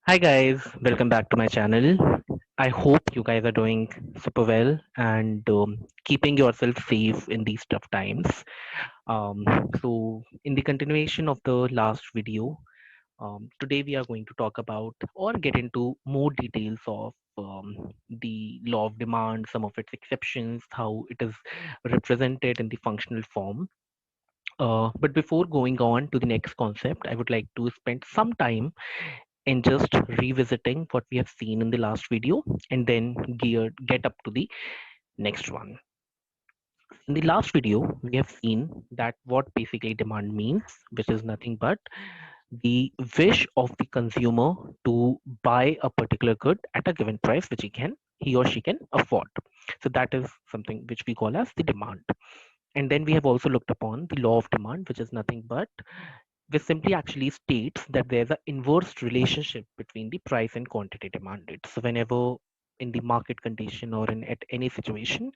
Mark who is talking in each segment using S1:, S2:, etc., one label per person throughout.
S1: Hi guys, welcome back to my channel. I hope you guys are doing super well and keeping yourself safe in these tough times. Um, in the continuation of the last video, today we are going to talk about or get into more details of the law of demand, some of its exceptions, how it is represented in the functional form. But before going on to the next concept, I would like to spend some time in just revisiting what we have seen in the last video and then get up to the next one. In the last video, we have seen that what basically demand means, which is nothing but the wish of the consumer to buy a particular good at a given price which he or she can afford. So that is something which we call as the demand. And then we have also looked upon the law of demand, which is nothing but which simply actually states that there's an inverse relationship between the price and quantity demanded. So whenever in the market condition or in at any situation,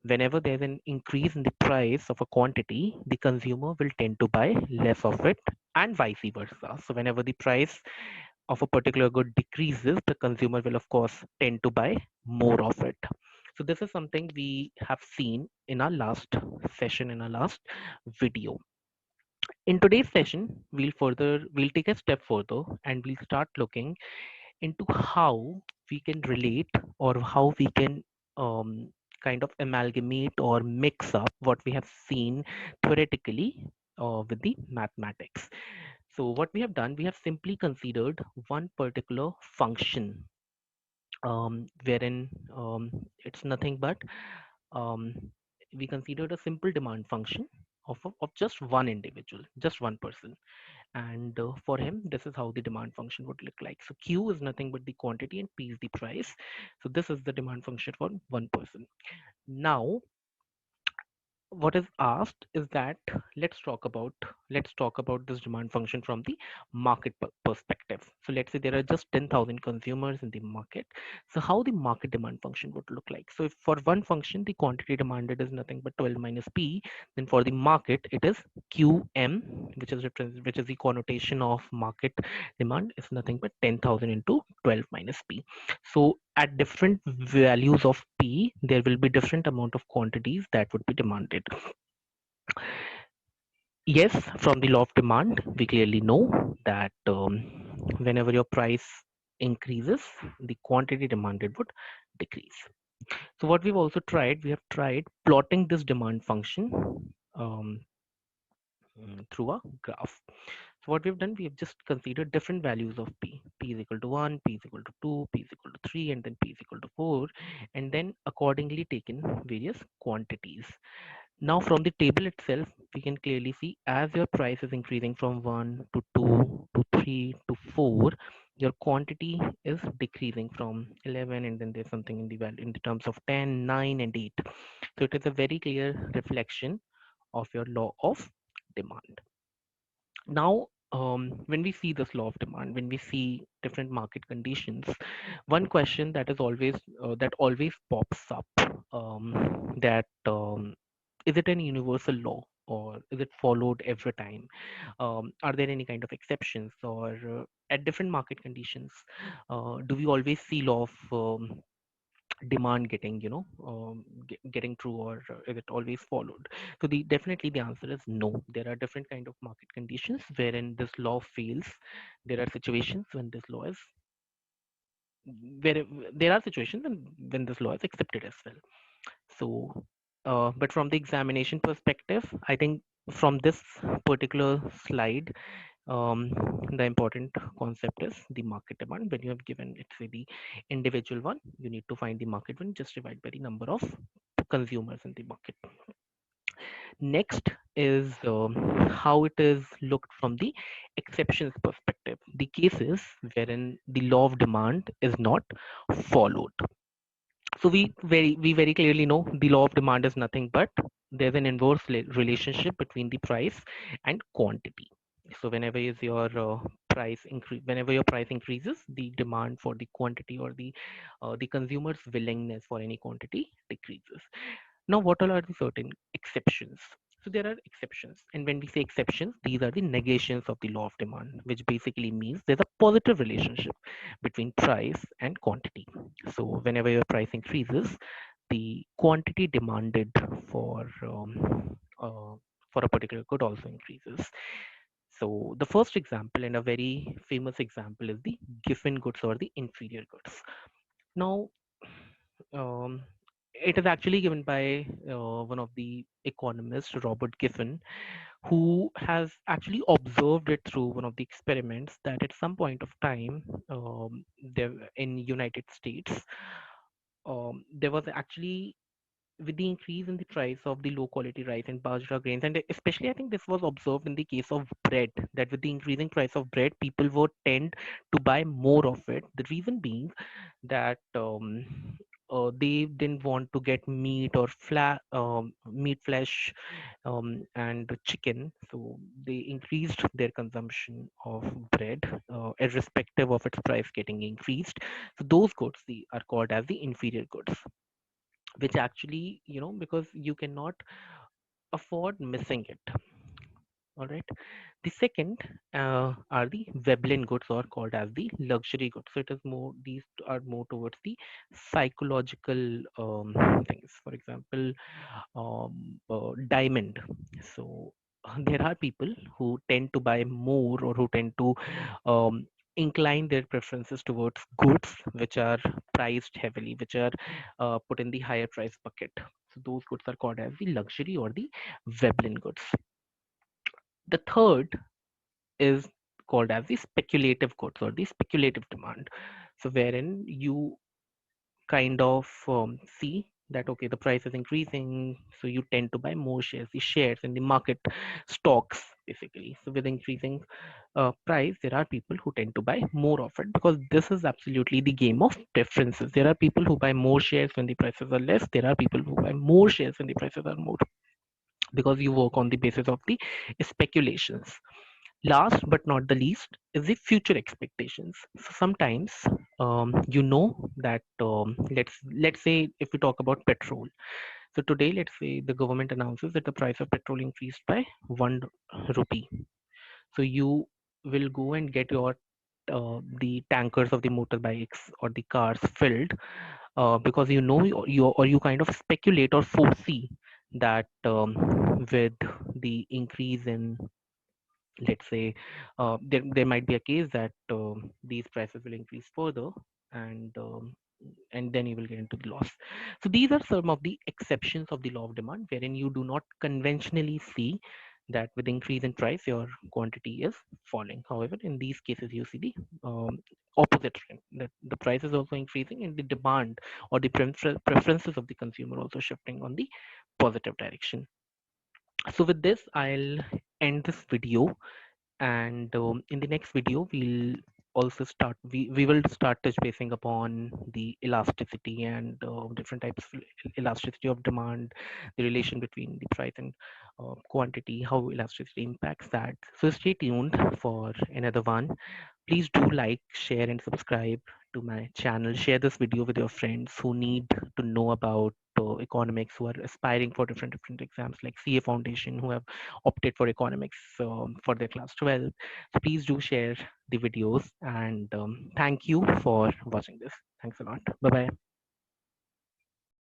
S1: whenever there's an increase in the price of a quantity, the consumer will tend to buy less of it and vice versa. So whenever the price of a particular good decreases, the consumer will of course tend to buy more of it. So this is something we have seen in our last session, in our last video. In today's session, we'll take a step further and we'll start looking into how we can relate or how we can kind of amalgamate or mix up what we have seen theoretically with the mathematics. So what we have done, we have simply considered one particular function wherein it's nothing but um, we considered a simple demand function of just one individual, just one person. And for him, this is how the demand function would look like. So Q is nothing but the quantity and P is the price. So this is the demand function for one person. Now, what is asked is that let's talk about this demand function from the market perspective. So let's say there are just 10,000 consumers in the market. So how the market demand function would look like? So if for one function the quantity demanded is nothing but 12 minus P, then for the market it is QM, which is the connotation of market demand, is nothing but 10,000 into 12 minus P. So at different values of P, there will be different amount of quantities that would be demanded. Yes, from the law of demand, we clearly know that whenever your price increases, the quantity demanded would decrease. So what we have tried plotting this demand function um, through a graph. So what we've done, we have just considered different values of P. P is equal to 1, P is equal to 2, P is equal to 3, and then P is equal to 4, and then accordingly taken various quantities. Now from the table itself, we can clearly see as your price is increasing from 1 to 2 to 3 to 4, your quantity is decreasing from 11, and then there's something in the value in the terms of 10, 9, and 8. So it is a very clear reflection of your law of demand. Now, when we see this law of demand, when we see different market conditions, one question that always pops up, that is it an universal law or is it followed every time? Are there any kind of exceptions, or at different market conditions, do we always see law of demand getting getting true, or is it always followed? So the definitely the answer is no. There are different kind of market conditions wherein this law fails. There are situations when this law is where there are situations when this law is accepted as well. So but from the examination perspective, I think from this particular slide, um, the important concept is the market demand. When you have given, let's say, the individual one, you need to find the market one, just divide by the number of consumers in the market. Next is how it is looked from the exceptions perspective, the cases wherein the law of demand is not followed. So we very clearly know the law of demand is nothing but there's an inverse relationship between the price and quantity. So whenever your price increases, the demand for the quantity, or the consumer's willingness for any quantity decreases. Now, what all are the certain exceptions? So there are exceptions, and when we say exceptions, these are the negations of the law of demand, which basically means there's a positive relationship between price and quantity. So whenever your price increases, the quantity demanded uh, for a particular good also increases. So the first example, and a very famous example, is the Giffen goods or the inferior goods. Now, um, it is actually given by one of the economists, Robert Giffen, who has actually observed it through one of the experiments that at some point of time, there in United States, there was actually, with the increase in the price of the low quality rice and bajra grains, and especially I think this was observed in the case of bread, that with the increasing price of bread, people would tend to buy more of it. The reason being that they didn't want to get meat or meat, flesh, and chicken, so they increased their consumption of bread, irrespective of its price getting increased. So those goods are called as the inferior goods, which actually, because you cannot afford missing it. All right. The second are the Veblen goods, or called as the luxury goods. So it is more, these are more towards the psychological things. For example, diamond. So there are people who tend to buy more, or who tend to incline their preferences towards goods which are priced heavily, which are put in the higher price bucket. So those goods are called as the luxury or the Veblen goods. The third is called as the speculative goods or the speculative demand. So wherein you kind of see that okay, the price is increasing, so you tend to buy more shares, the shares in the market, stocks basically. So with increasing price, there are people who tend to buy more of it, because this is absolutely the game of preferences. There are people who buy more shares when the prices are less. There are people who buy more shares when the prices are more, because you work on the basis of the speculations. Last but not the least is the future expectations. So sometimes, that, let's say if we talk about petrol. So today, let's say the government announces that the price of petrol increased by 1 rupee. So you will go and get your the tankers of the motorbikes or the cars filled, because you kind of speculate or foresee that, with the increase in, let's say, there might be a case that these prices will increase further, and then you will get into the loss. So these are some of the exceptions of the law of demand, wherein you do not conventionally see that with increase in price your quantity is falling. However, in these cases you see the opposite trend, that the price is also increasing and the demand or the preferences of the consumer also shifting on the positive direction. So with this, I'll end this video, and in the next video we will start touch basing upon the elasticity and different types of elasticity of demand, the relation between the price and quantity, how elasticity impacts that. So stay tuned for another one. Please do like, share, and subscribe to my channel. Share this video with your friends who need to know about economics, who are aspiring for different exams like CA Foundation, who have opted for economics for their class 12. So please do share the videos, and thank you for watching this. Thanks a lot. Bye bye.